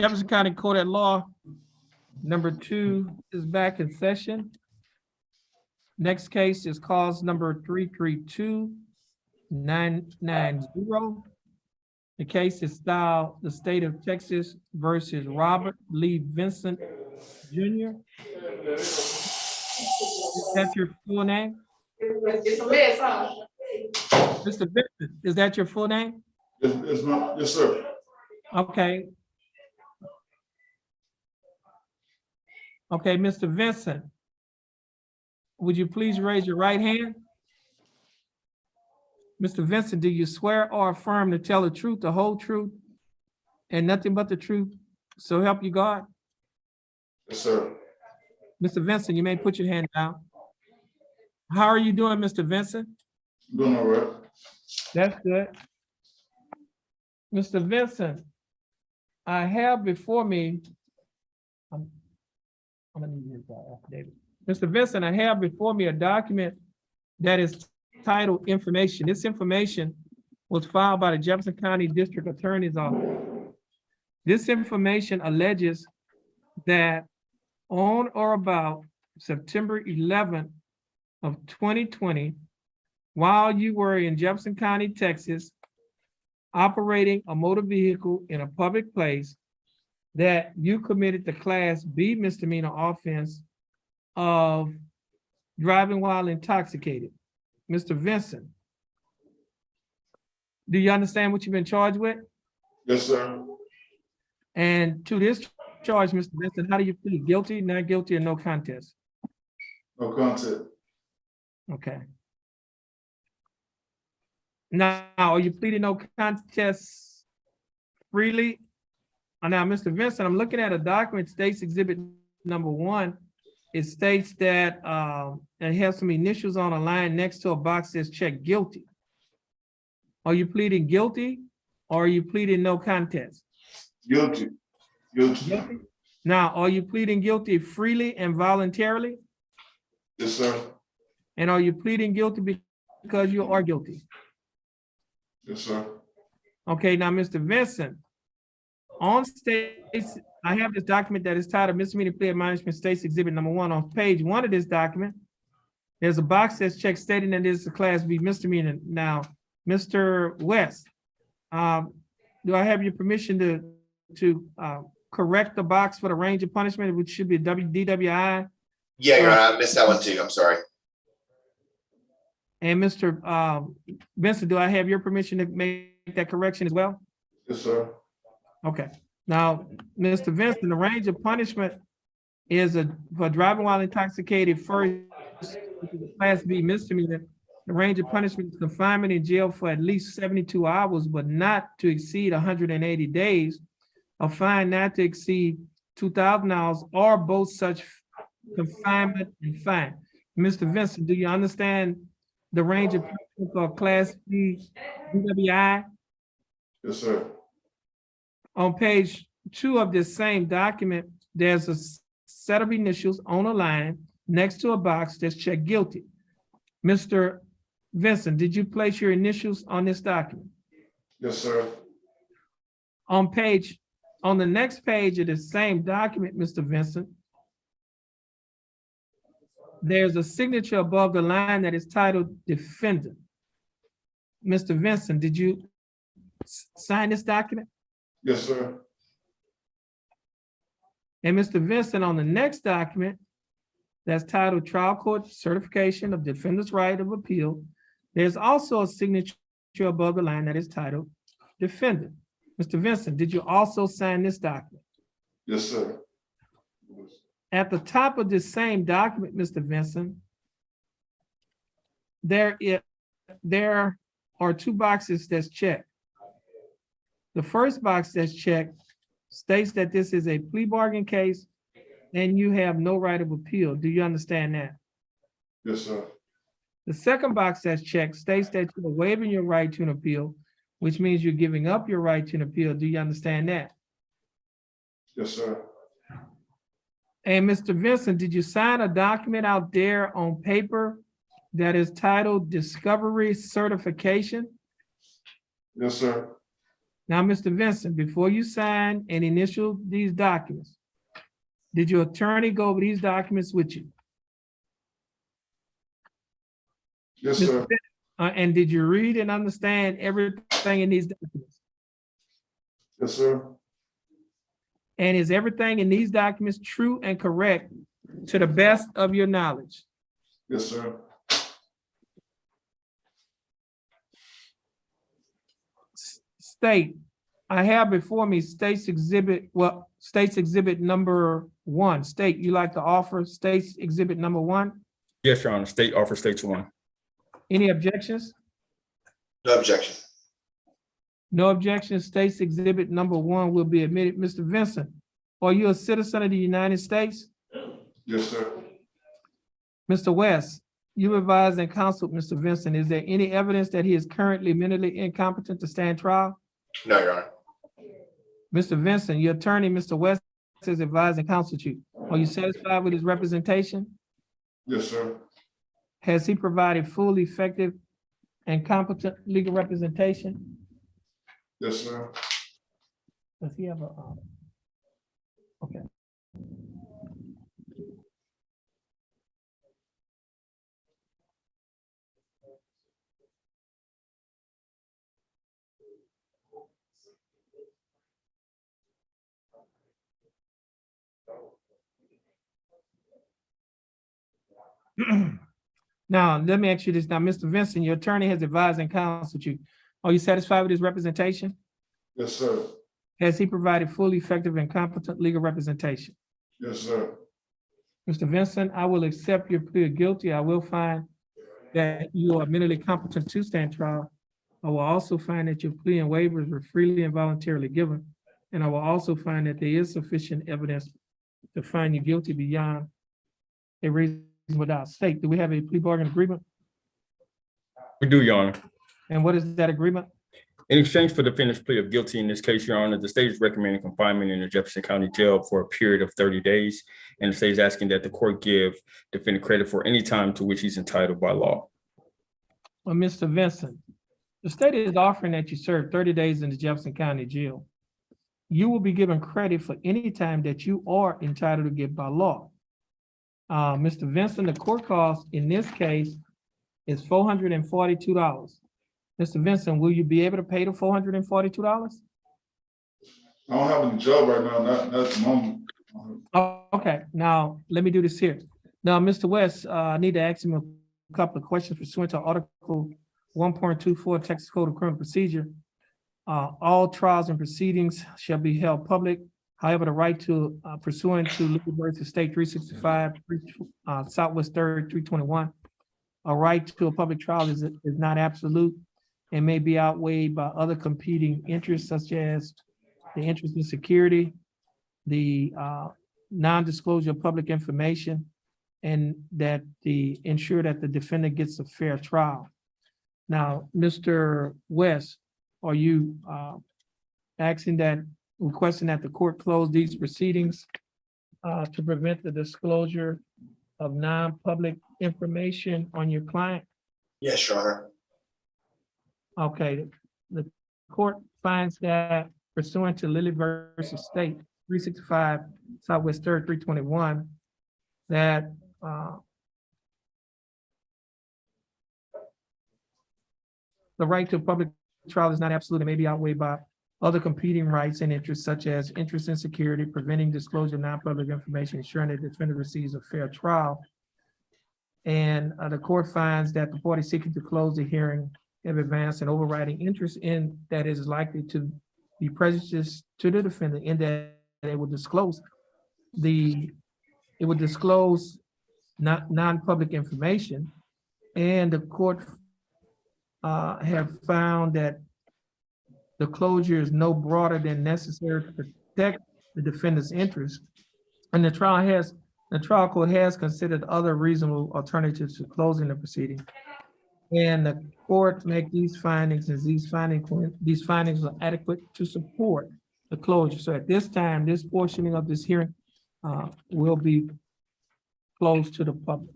Jefferson County Court at Law, number 2 is back in session. Next case is cause number 332990. The case is styled the state of Texas versus Robert Lee Vincent Jr. Is that your full name? It's a mess, huh? Mr. Vincent, is that your full name? Yes, ma'am. Yes, sir. Okay. Okay, Mr. Vincent, would you please raise your right hand? Mr. Vincent, do you swear or affirm to tell the truth, the whole truth, and nothing but the truth, so help you God? Yes, sir. Mr. Vincent, you may put your hand down. How are you doing, Mr. Vincent? Doing all right. That's good. Mr. Vincent, I have before me, I'm gonna need his affidavit. Mr. Vincent, I have before me a document that is titled information. This information was filed by the Jefferson County District Attorney's Office. This information alleges that on or about September 11th of 2020, while you were in Jefferson County, Texas, operating a motor vehicle in a public place, that you committed the Class B misdemeanor offense of driving while intoxicated. Mr. Vincent, do you understand what you've been charged with? Yes, sir. And to this charge, Mr. Vincent, how do you plead? Guilty, not guilty, or no contest? No contact. Okay. Now, are you pleading no contest freely? Now, Mr. Vincent, I'm looking at a document, State's Exhibit number 1. It states that it has some initials on a line next to a box that says check guilty. Are you pleading guilty or are you pleading no contest? Guilty. Guilty. Guilty. Now, are you pleading guilty freely and voluntarily? Yes, sir. And are you pleading guilty because you are guilty? Yes, sir. Okay, now, Mr. Vincent, on State's, I have this document that is titled Misdemeanor Plea Admonishment, State's Exhibit number 1. On page 1 of this document, there's a box that's checked stating that this is a Class B misdemeanor. Now, Mr. West, do I have your permission to correct the box for the range of punishment, which should be DWI? Yeah, Your Honor, I missed that one too. I'm sorry. And Mr. Vincent, do I have your permission to make that correction as well? Yes, sir. Okay. Now, Mr. Vincent, the range of punishment is for driving while intoxicated first, which is a Class B misdemeanor. The range of punishment is confinement in jail for at least 72 hours, but not to exceed 180 days, a fine not to exceed $2,000, or both such confinement and fine. Mr. Vincent, do you understand the range of punishment for Class B DWI? Yes, sir. On page 2 of this same document, there's a set of initials on a line next to a box that's checked guilty. Mr. Vincent, did you place your initials on this document? Yes, sir. On the next page of the same document, Mr. Vincent, there's a signature above the line that is titled defendant. Mr. Vincent, did you sign this document? Yes, sir. And Mr. Vincent, on the next document that's titled Trial Court Certification of Defendant's Right of Appeal, there's also a signature above the line that is titled Defendant. Mr. Vincent, did you also sign this document? Yes, sir. At the top of this same document, Mr. Vincent, there are 2 boxes that's checked. The first box that's checked states that this is a plea bargain case and you have no right of appeal. Do you understand that? Yes, sir. The second box that's checked states that you're waiving your right to an appeal, which means you're giving up your right to an appeal. Do you understand that? Yes, sir. And Mr. Vincent, did you sign a document out there on paper that is titled Discovery Certification? Yes, sir. Now, Mr. Vincent, before you sign and initial these documents, did your attorney go over these documents with you? Yes, Mr. sir. Vincent, and did you read and understand everything in these documents? Yes, sir. And is everything in these documents true and correct to the best of your knowledge? Yes, sir. State, I have before me state's exhibit number 1. State, you like to offer state's exhibit number 1? Yes, Your Honor. State offer states one. Any objections? No objection. No objection. State's exhibit number 1 will be admitted. Mr. Vincent, are you a citizen of the United States? Yes, sir. Mr. West, you advised and counseled Mr. Vincent. Is there any evidence that he is currently mentally incompetent to stand trial? No, Your Honor. Mr. Vincent, your attorney, Mr. West, has advised and counseled you. Are you satisfied with his representation? Yes, sir. Has he provided full, effective, and competent legal representation? Yes, sir. Does he have a, okay. Now, let me ask you this. Now, Mr. Vincent, your attorney has advised and counseled you. Are you satisfied with his representation? Yes, sir. Has he provided full, effective, and competent legal representation? Yes, sir. Mr. Vincent, I will accept your plea of guilty. I will find that you are mentally competent to stand trial. I will also find that your plea and waivers were freely and voluntarily given. And I will also find that there is sufficient evidence to find you guilty beyond a reasonable doubt. State, do we have a plea bargain agreement? We do, Your Honor. And what is that agreement? In exchange for the defendant's plea of guilty in this case, Your Honor, the state is recommending confinement in the Jefferson County Jail for a period of 30 days. And the state is asking that the court give defendant credit for any time to which he's entitled by law. Well, Mr. Vincent, the state is offering that you serve 30 days in the Jefferson County Jail. You will be given credit for any time that you are entitled to get by law. Mr. Vincent, the court cost in this case is $442. Mr. Vincent, will you be able to pay the $442? I don't have any job right now, not at the moment. Oh, okay, now let me do this here. Now, Mr. West, I need to ask him a couple of questions pursuant to Article 1.24 Texas Code of Criminal Procedure. All trials and proceedings shall be held public. However, the right to pursuant to Legal versus State 365, Southwest 3rd, 321, a right to a public trial is not absolute and may be outweighed by other competing interests such as the interest in security, the non-disclosure of public information, and that ensure that the defendant gets a fair trial. Now, Mr. West, are you requesting that the court close these proceedings to prevent the disclosure of non-public information on your client? Yes, Your Honor. Okay, the court finds that pursuant to Lilly versus State 365 Southwest 3rd 321, that the right to a public trial is not absolute and may be outweighed by other competing rights and interests such as interest in security, preventing disclosure of non-public information, ensuring that the defendant receives a fair trial. And the court finds that the party seeking to close the hearing have advanced an overriding interest in that is likely to be prejudiced to the defendant in that it will disclose non-public information. And the court have found that the closure is no broader than necessary to protect the defendant's interest. And the trial court has considered other reasonable alternatives to closing the proceeding. And the court make these findings, and these findings are adequate to support the closure. So at this time, this portion of this hearing will be closed to the public.